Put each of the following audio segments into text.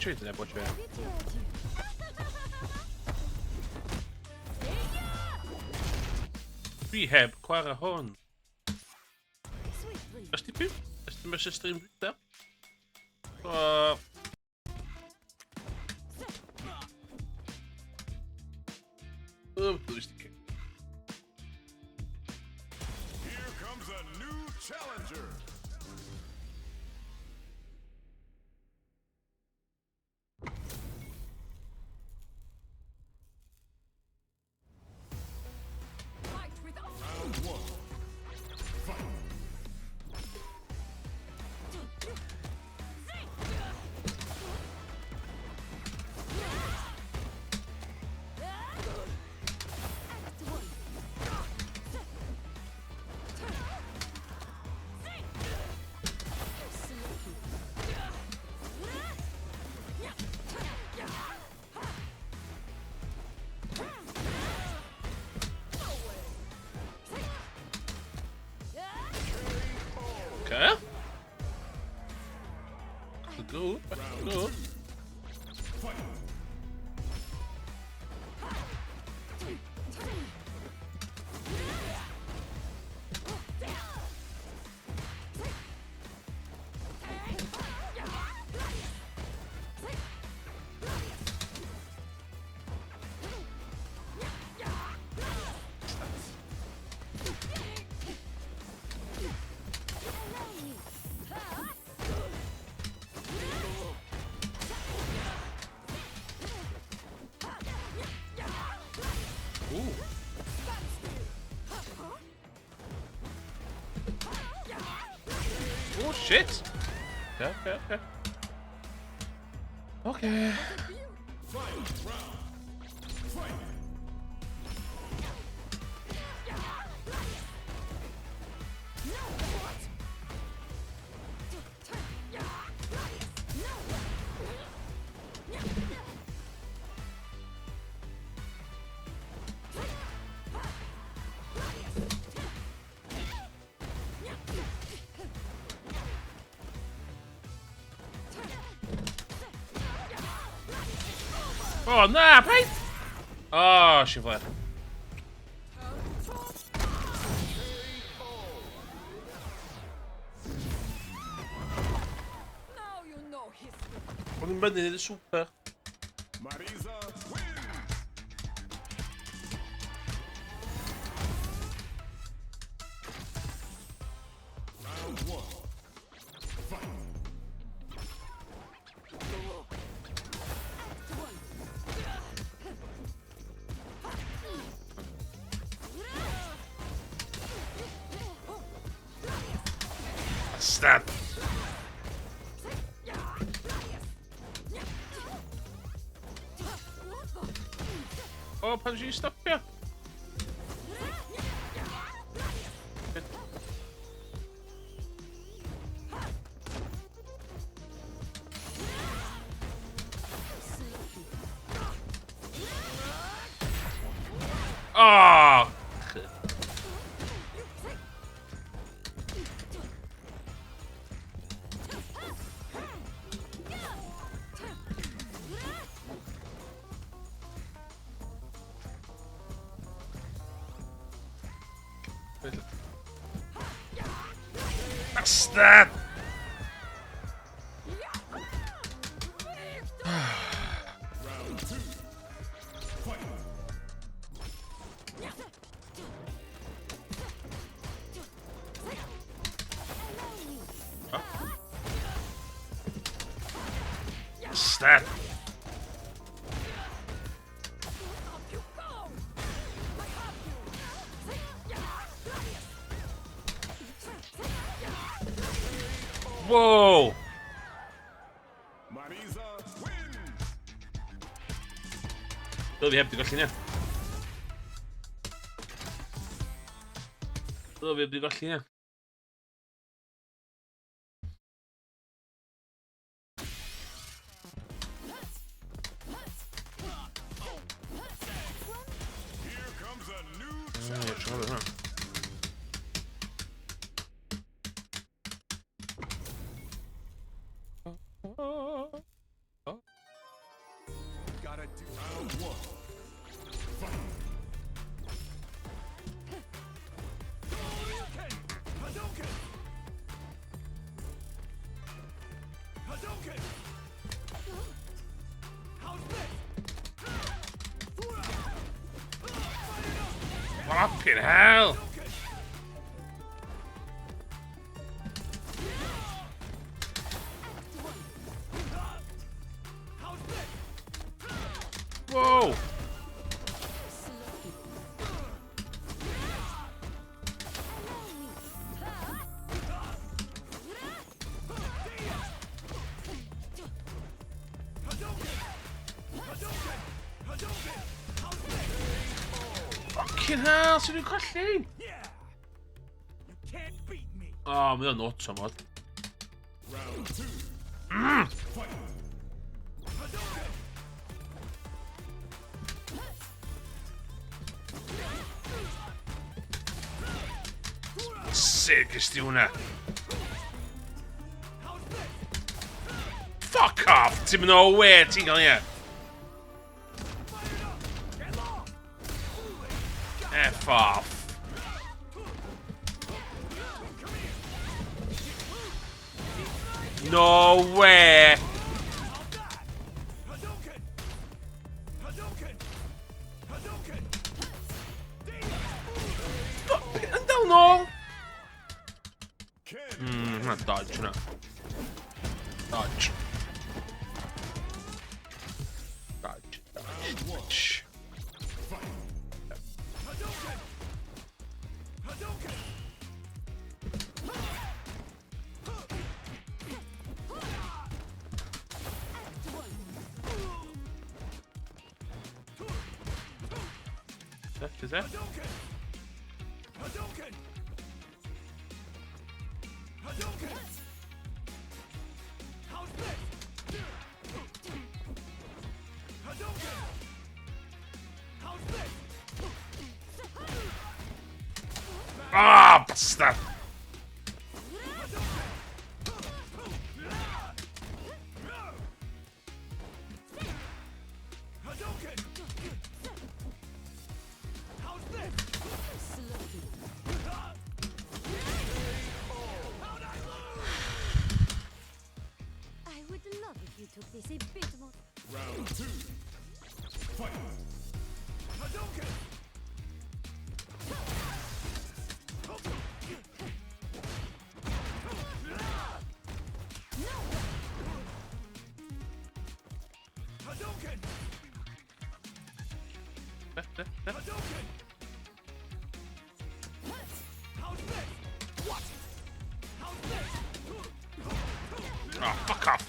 Чё это рабочая? Rehab, Quarahon. Esta tipo, esta mexe stream tá? Tudo isto aqui. Here comes a new challenger. Round one. Fight. Okay. Good. Good. Fight. Ooh. Oh shit. Okay. Okay. Final round. Fight. Oh, nah, right? Oh, she fled. Now you know history. Con un bandiere super. Marisa wins. Round one. Fight. Stat. Oh, Panji, stop here. Oh. Stat. Round two. Fight. Stat. Whoa. Marisa wins. Todavía heb die gollinia. Todavía heb die gollinia. Here comes a new Ja, challenger. schade, ne? Round one. Fight. Hadouken! Hadouken! How's this? Fucking hell! How's this? Whoa! Fucking hell, sy'n nhw'n colli? Yeah! You can't beat me! O, mae o'n nuts o mod. Round two. Fight! Hadouken! Sick ysdi hwnna. How's this? Fuck off! Ti'n mynd o we, ti'n gael ie? Get off! F off. No way! Hadouken! Hadouken! Hadouken! Yn dal nôl! Ken! Hwna dodge hwnna. Dodge. Dodge. Dodge. Fight! Hadouken! Hadouken! Is that? Hadouken! Hadouken! Hadouken! How's this? Hadouken! How's this? Ah, bastard! Hadouken! How's this? I would love if you took this a bit more. Round two. Fight! Hadouken! Hadouken! Hadouken! How's this? What? How's this? Oh, fuck off.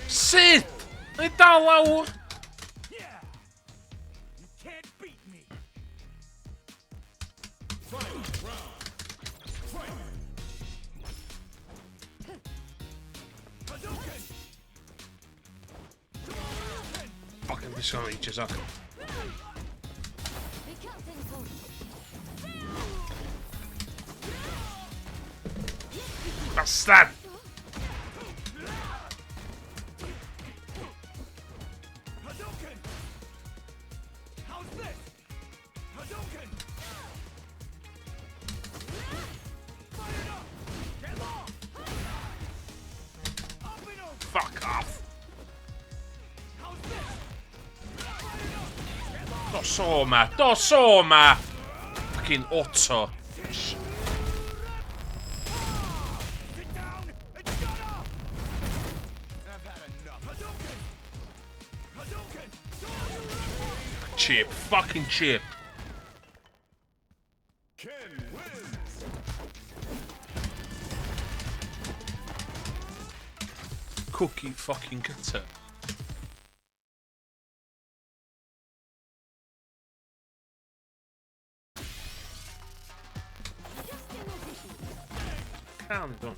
Sut? Mae dal lawr. Yeah! You can't beat me! Final round! Fight! Hadouken! Hadouken! Fucking disgwyl reaches up. Bastard! Hadouken! How's this? Hadouken! Fire it up! Get off! Up and over! Fuck off. How's this? Fire it up! Get off! Dos o ma. Dos o ma. Fucking auto. Sit down and shut up! I've had enough. Hadouken! Hadouken! Chip. Fucking chip. Ken wins! Cookie fucking cutter. Calm down.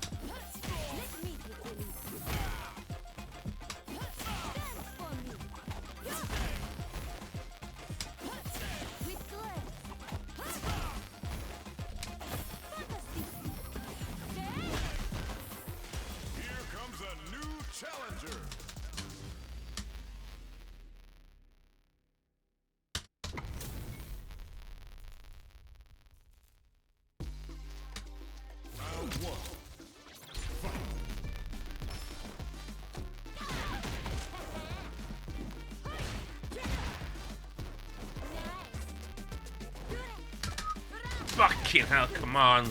Fucking hell, come on.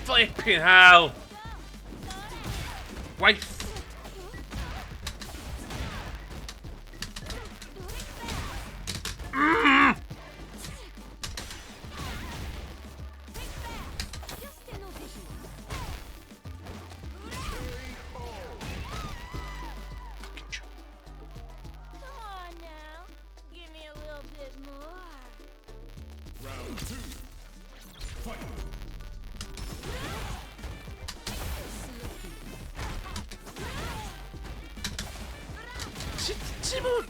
Flipping hell. Wait. Come on now. Give me a little bit more. Round 2. Fight.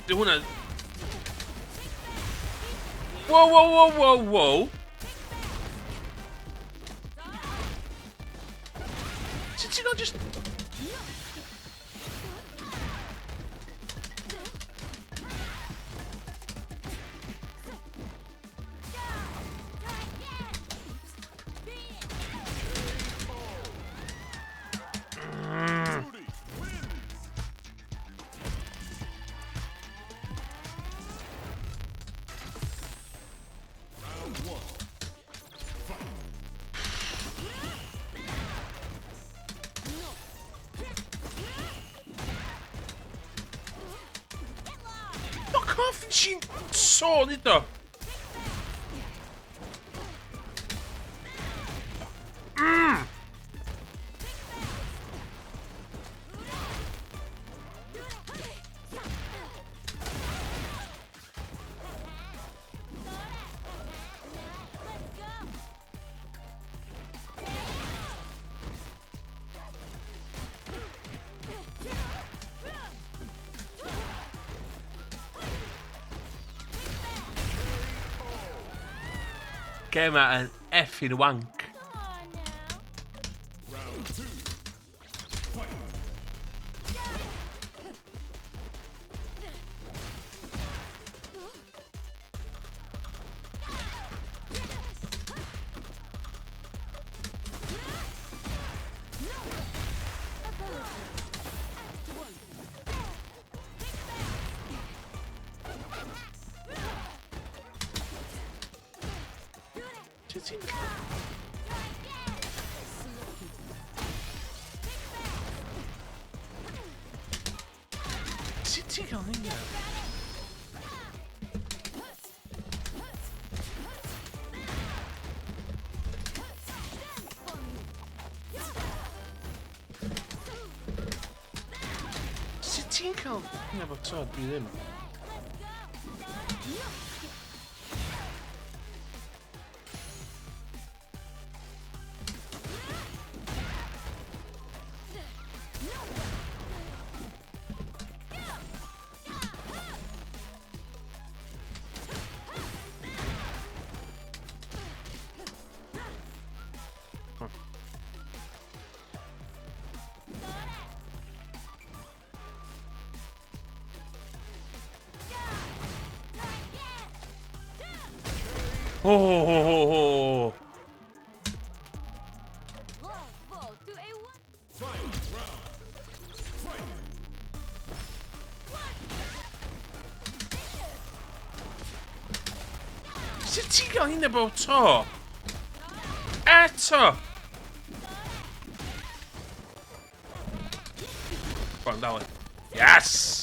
Doing Whoa, whoa, whoa, whoa, whoa. Did you not just... Judy wins. Round 1. Fight. Fuck off, she saw it though. Came out an effing wank. Come on now. Round 2. Fight. Sitting on in there. Sitting on. Yeah, but so I'd be them. Oh. Love to a one. Fight. Round. Fight. Sitting on in the boat. Eto. Go on, that one. Yes.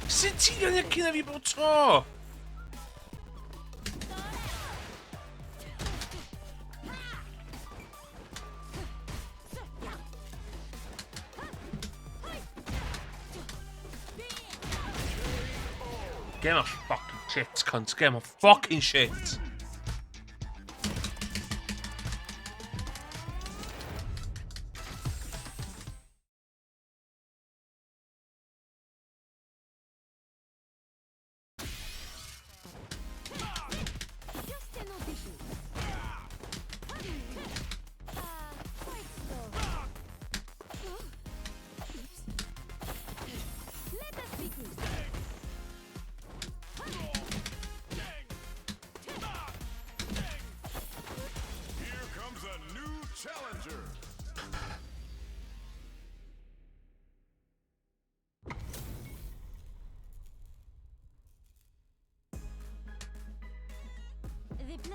Sitting on jakie na bo co? Get my fucking shit, cunt. Get my fucking shit.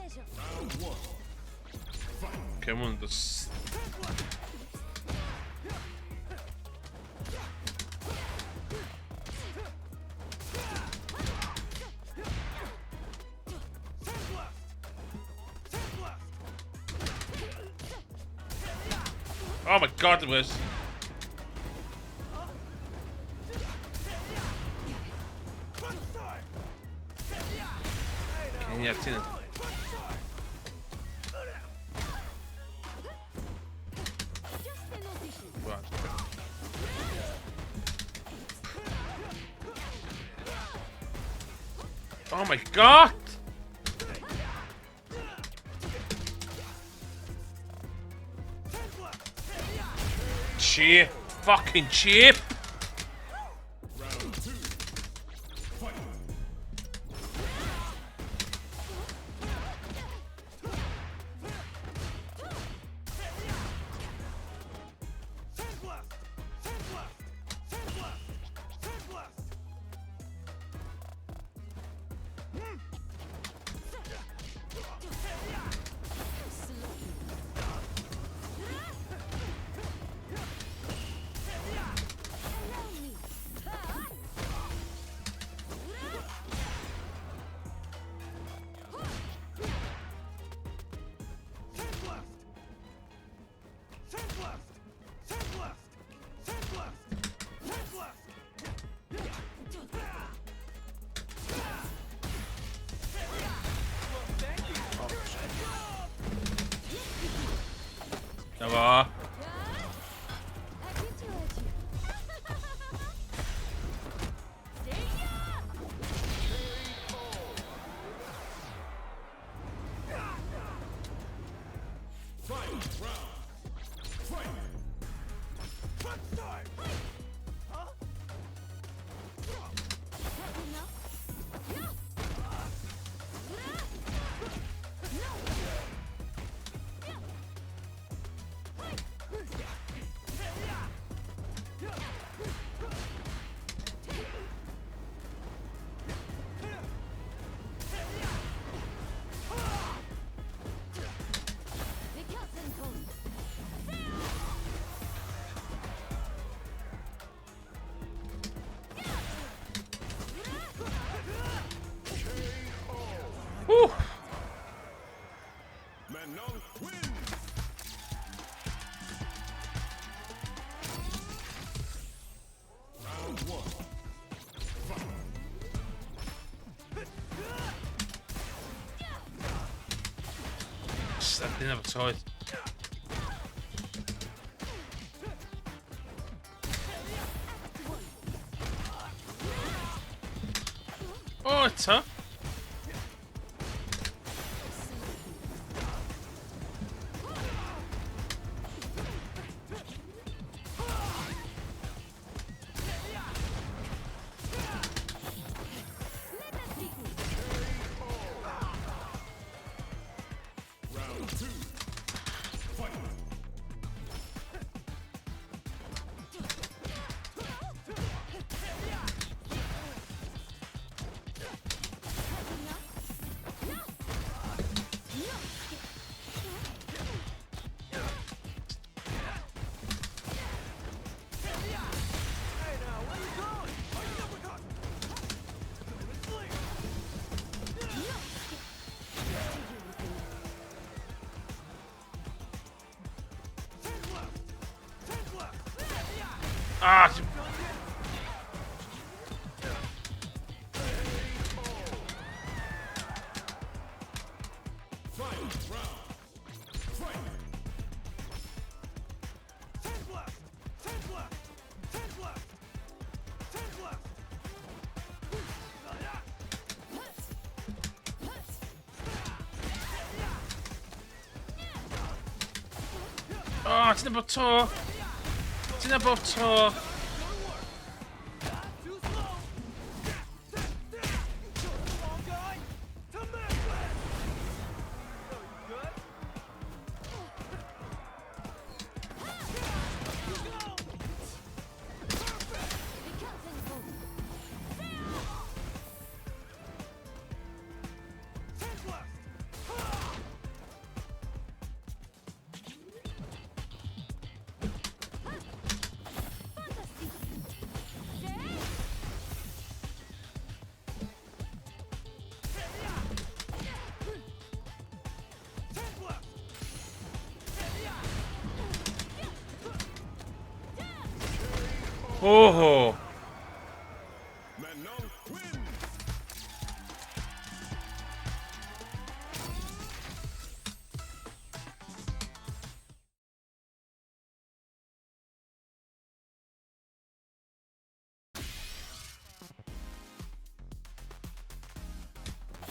pleasure. Come on, this. Oh my god, it was. Okay, yeah, I've seen it. Just an audition. Right. Oh my god! Cheap! Fucking cheap! Dobra. Whew. Manon wins. Round one. I didn't have a choice. Oh, it's tough. Round two. Fight. Ah, oh, it's number two. It's number two. Oh. Manon wins.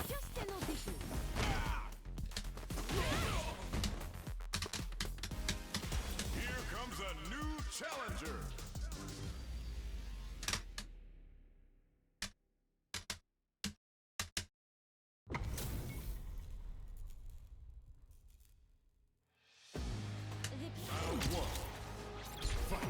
Just an audition. Here comes a new challenger. Round one. Fight.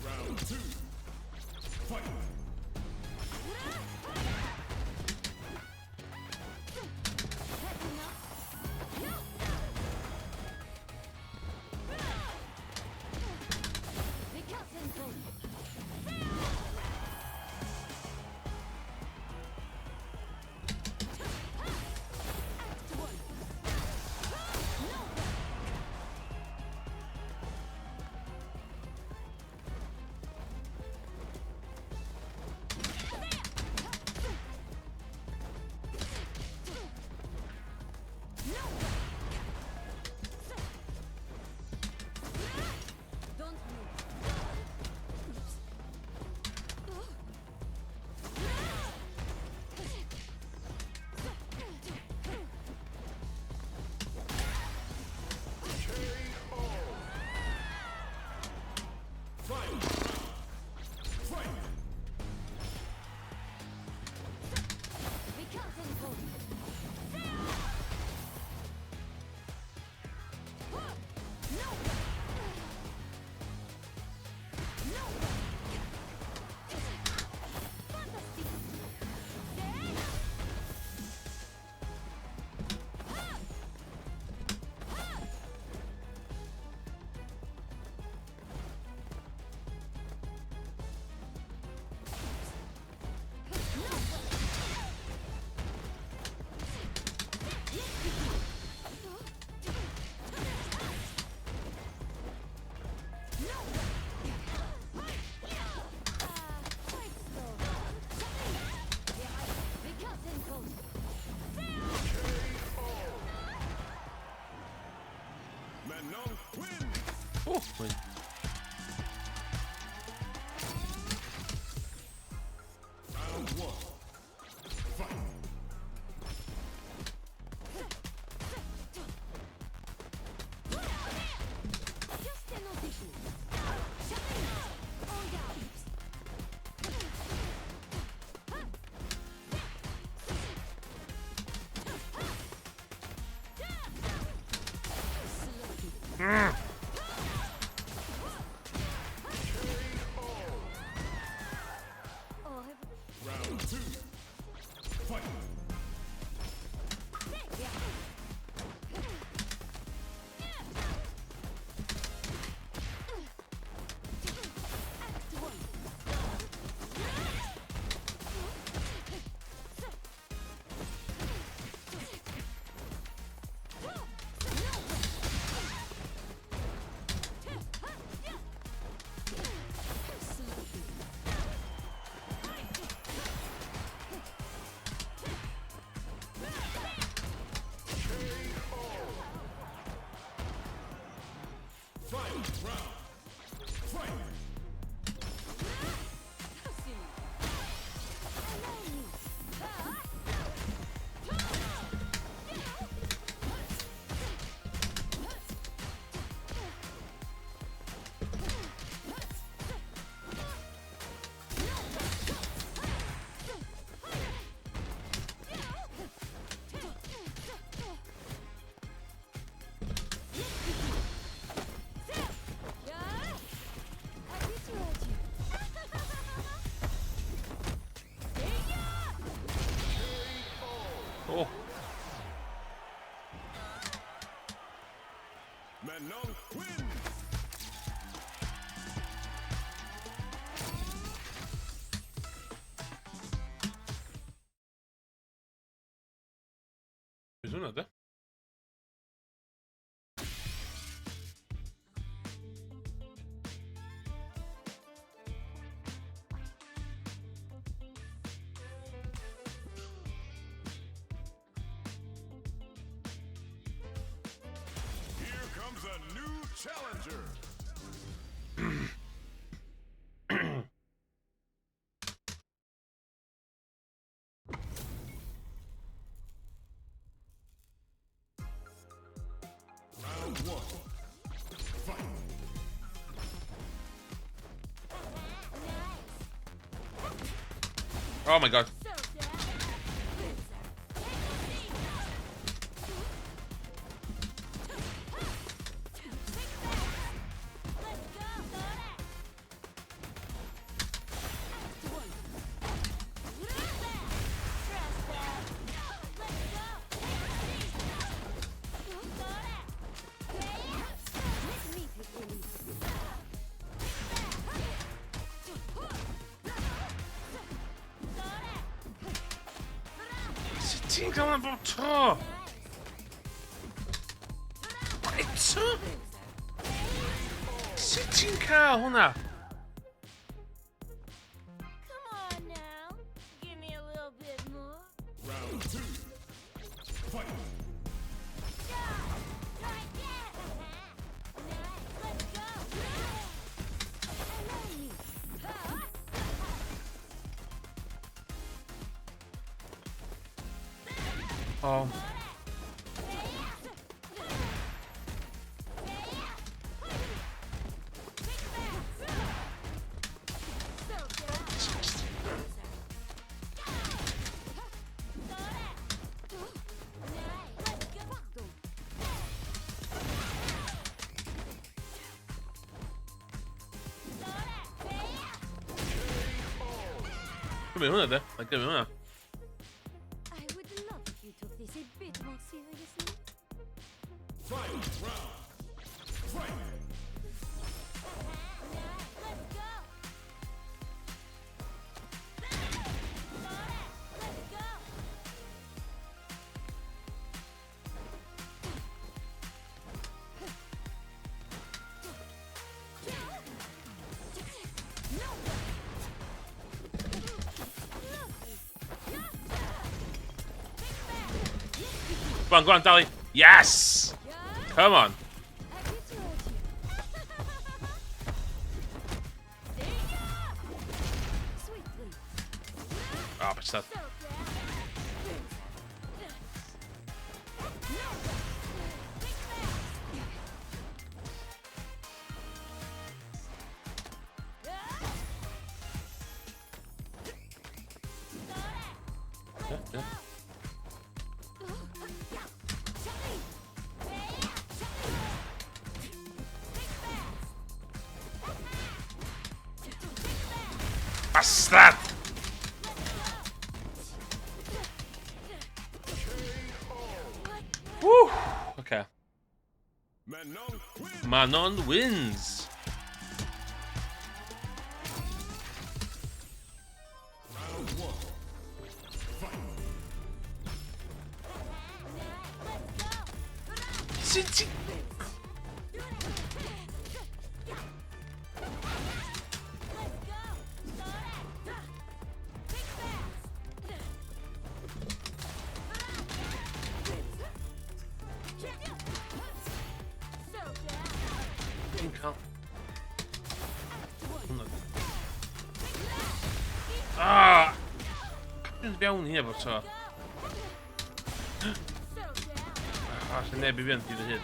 Round two. Fight. Don't move. Fight. Fight. We can't control. Manon wins. Oh, wait. Round one. Fight. Just an audition. On guard. Round two. Fight. Fight. Round. Fight. hade. Here comes a new challenger. Round one. Fight. Oh my god. Tänk om man bara tar. Vad är det så? Sitting här, hon är. Come on now. Give me a little bit more. Round two. Fight. Ja. Come on, det. Come on. I would love if you took this a bit more seriously. Fight round. Fight. Go on, Dali. Yes! Come on. Oh, but that. Yeah. Bastard! Woo! Okay. Manon wins. Round one. Fight. City. Ah! Down here, but sen är vi vänt i det här.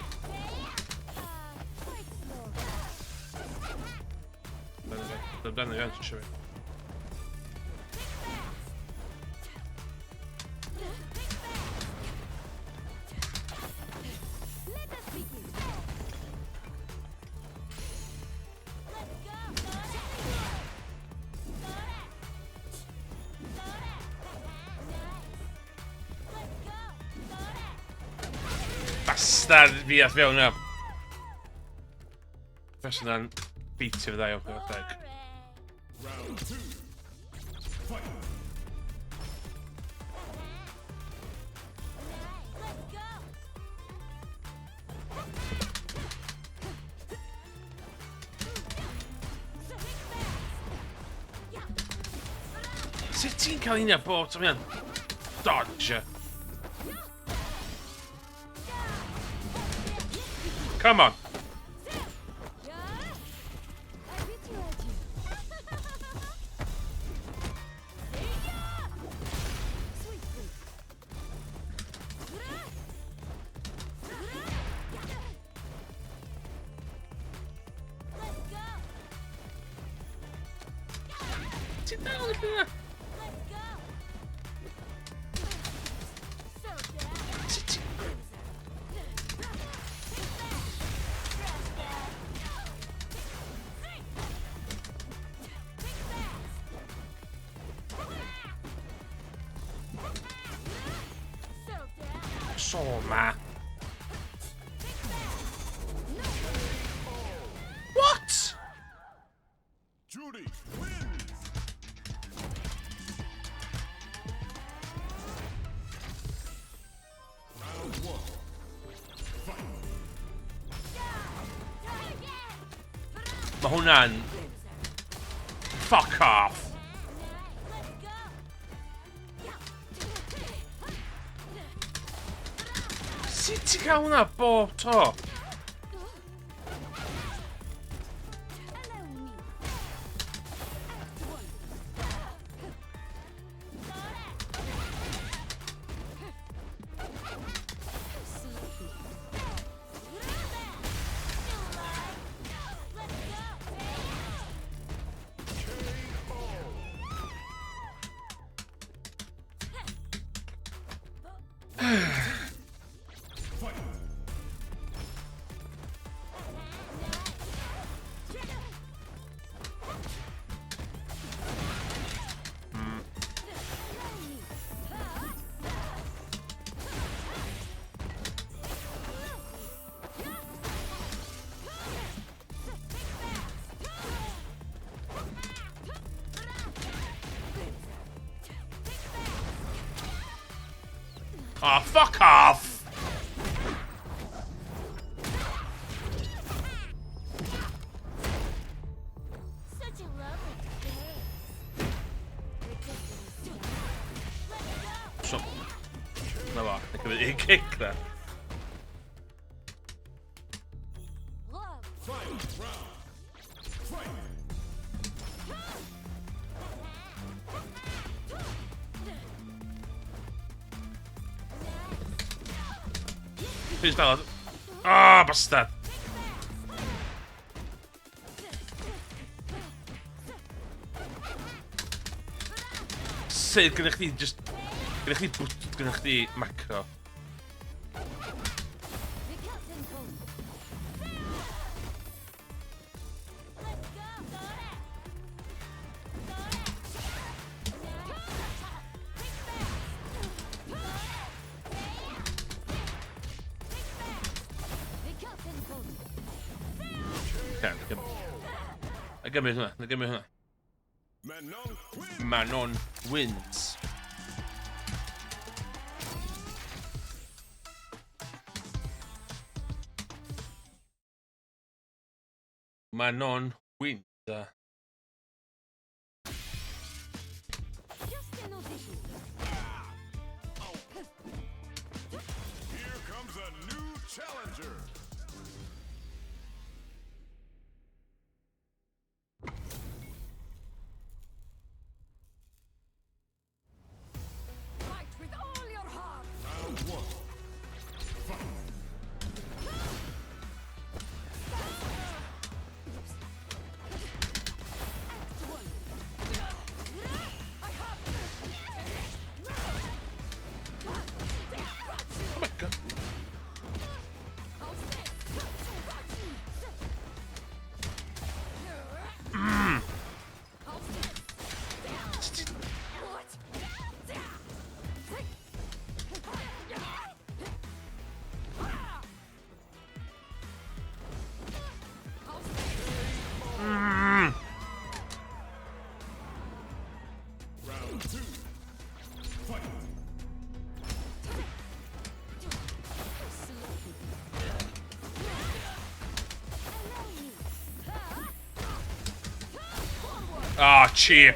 Den är vänt så kör vi. Bastard VSV nu. Först den beats över dig och attack. Round two. Fight. Let's go. Sut ti'n cael un o'r bot? Mae'n dodge. Come on. Sit down a bit. Insomma. What? Judy wins. Round one. Fight. Ma' hwnna'n... Fuck off. Sut ti'n cael hwnna bob to? Oh, fuck off! Such a lovely face. So... Na fa, na cymryd un kick there. Love. Fight round. Fight. Who's that? Ah, bastard! Sut gyda chdi just... Gyda chdi bwt, gyda chdi macro. The captain comes. Let's go. The captain comes. Okay, na gymryd hwnna, na gymryd hwnna. Manon wins. Manon wins. Manon wins. Just an audition. Here comes a new challenger. Fight with all your heart. Round one. Fight. Oh my god. Round two. Fight. Ah, cheap.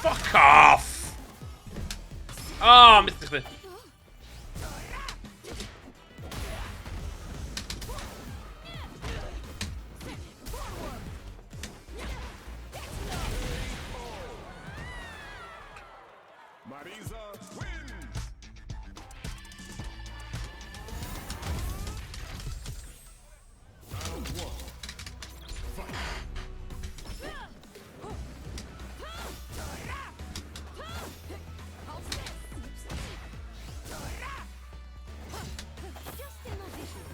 Fuck off! Oh, missed the clip. Marisa wins. Round one. Fight. Just in audition.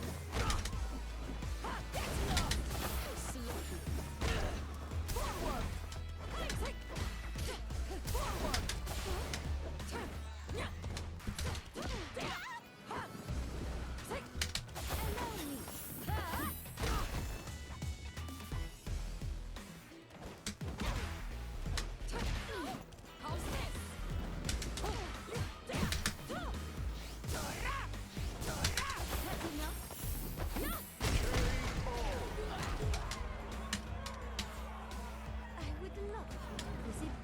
I would love to visit.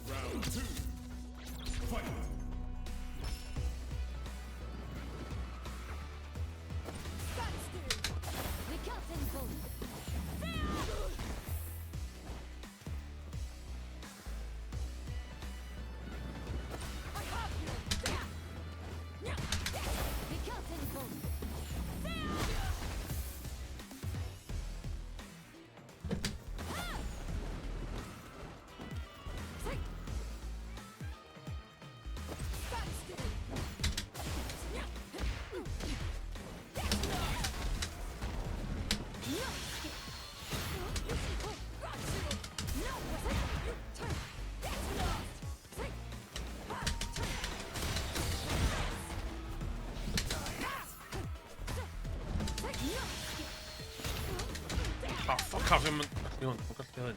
Round two. Fight. The curtain call. The curtain call. Oh, fuck off, man. Yun, fuck off yun.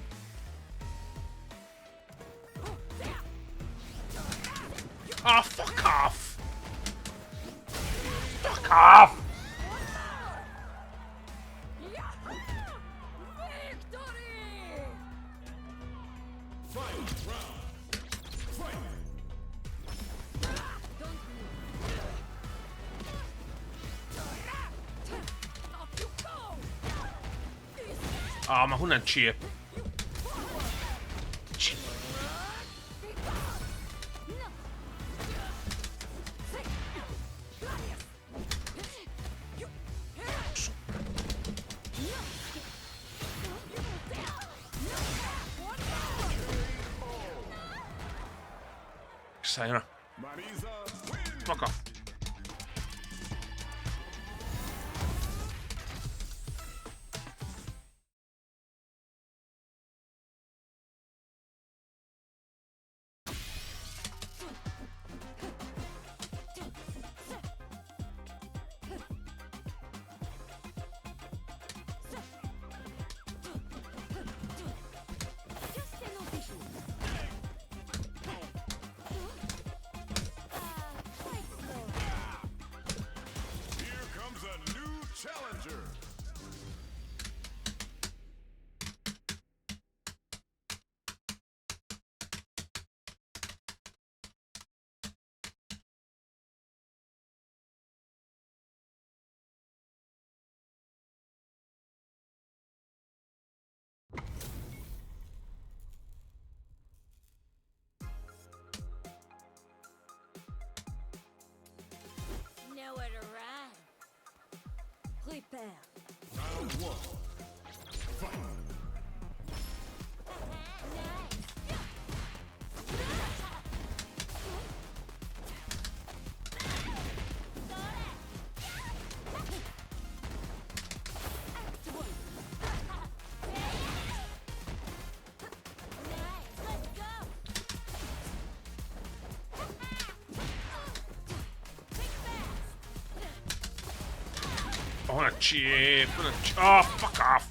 Oh, fuck off! Fuck off! Victory! Final round. Fight. Don't move. Off you go! Ah, ma hon är en chip. Sayonara. Marisa wins. Fuck off. Just an audition. Quite slow. Here comes a new challenger. Nowhere to run. Prepare. Round one. Fight. Oh, hon är chip. Hon är oh, fuck off.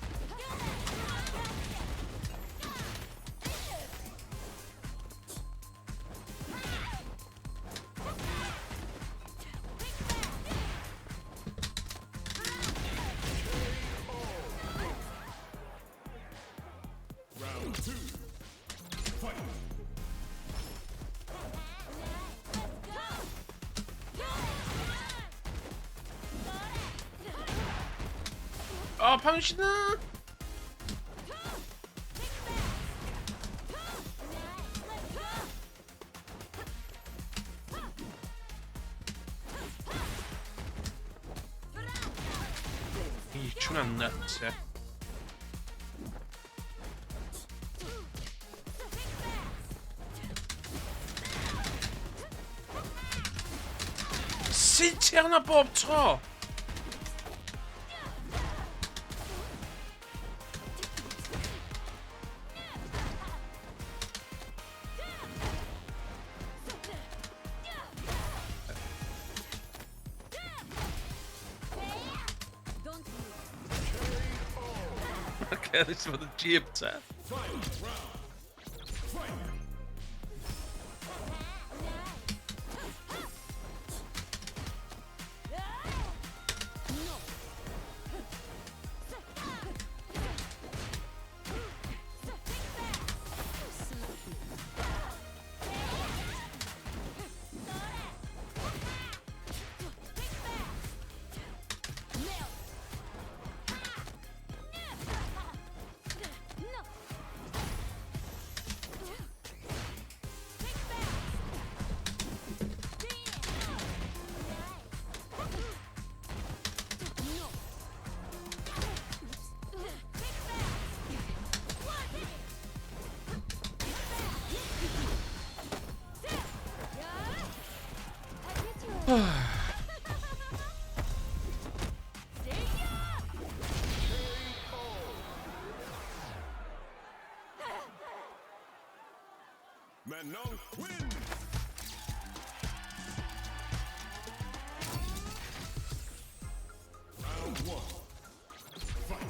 Round two. Fight. 아 방신아. 이 춤안 났지. 신체 하나 뽑쳐. Don't move. Kiedyś będę dziebce. No. Manon wins. Round one. Fight.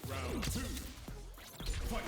Round two. Fight.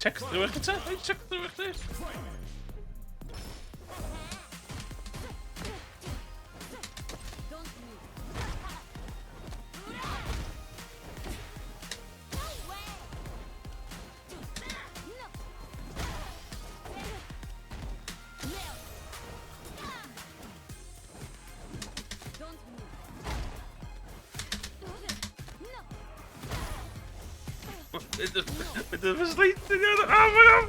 Check terugte. Check terugte. Don't move. Don't move. Met de versleten. Ah, waarom?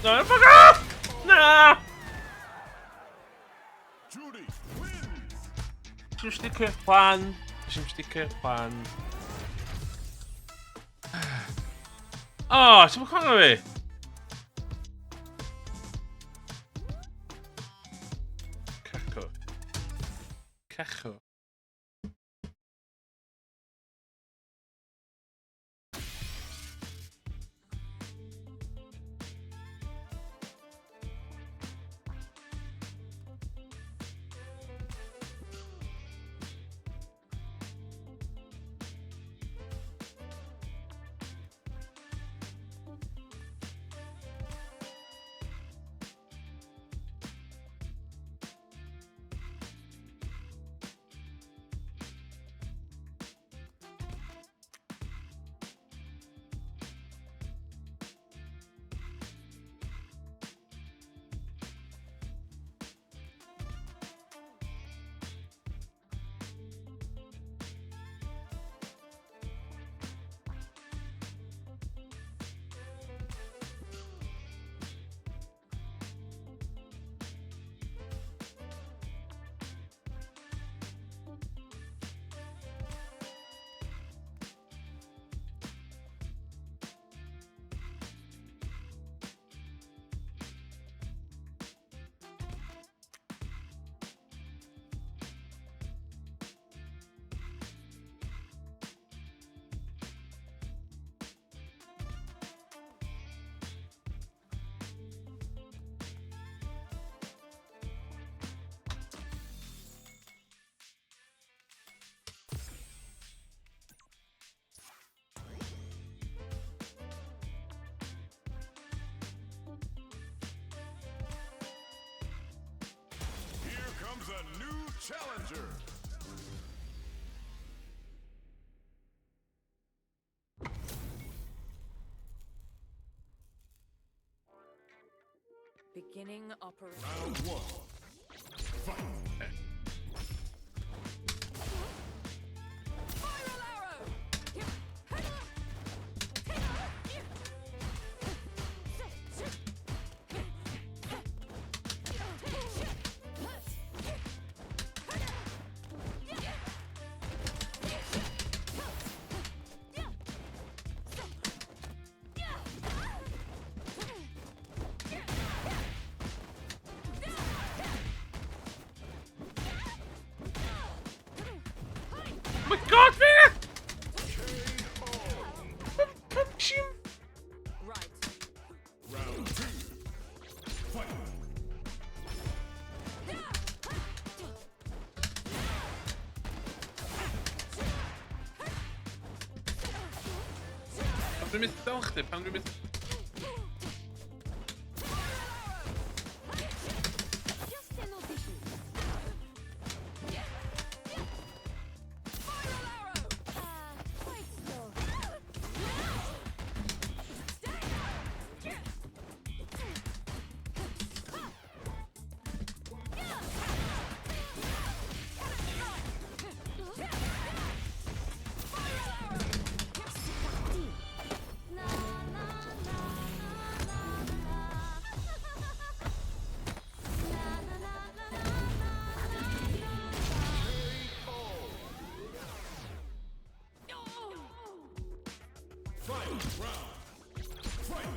No, fuck off! Nah! Judy wins. Simstikke, Juan. Simstikke, Juan. Ah, ze gaan weer. Kacho. Kacho. a new challenger. Beginning operation. Round one. Fight. Spiral arrow! Oh my god, man! Punch him! Right. Round two. Fight. Pan dwi'n mynd fel chdi, pan dwi'n mynd... Just an audition. Quite slow. Na, na, na, na, na. Na, na, na, na, Final round. Fight.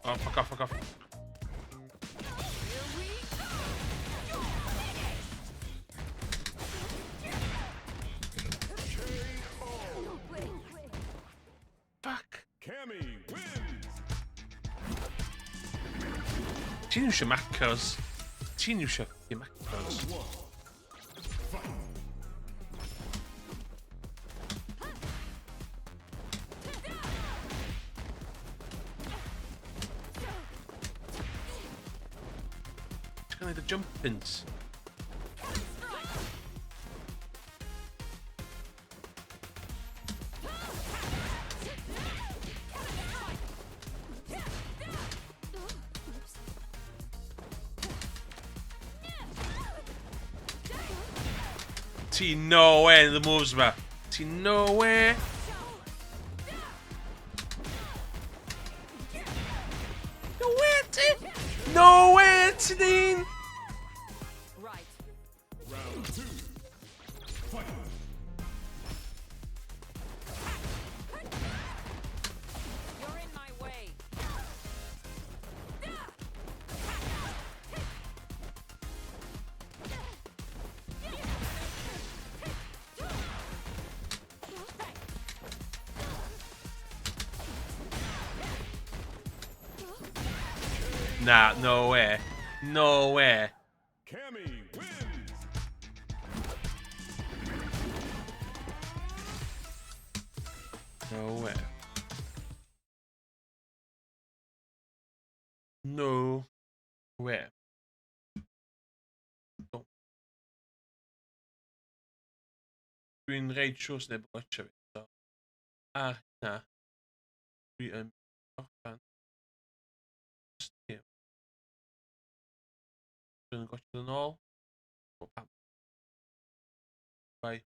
Oh, fuck off, fuck off. Fuck. Cammy wins. Ti'n iwsio macros. Ti'n iwsio fucking macros. One. Fight. Ti'n gael neud y jumpins. Ti nowhere in the moves ma. Ti nowhere. Nowhere ti. Nowhere ti din. Right. Round two. Fight. You're in my way. Nah, nowhere. Nowhere. Cammy wins. Nowhere. Nowhere. No. Dwi'n reid siwrs neb yn watcha fi. So. A hynna. Dwi yn orffan. Dwi'n gwachio yn ôl. O pam. Bye.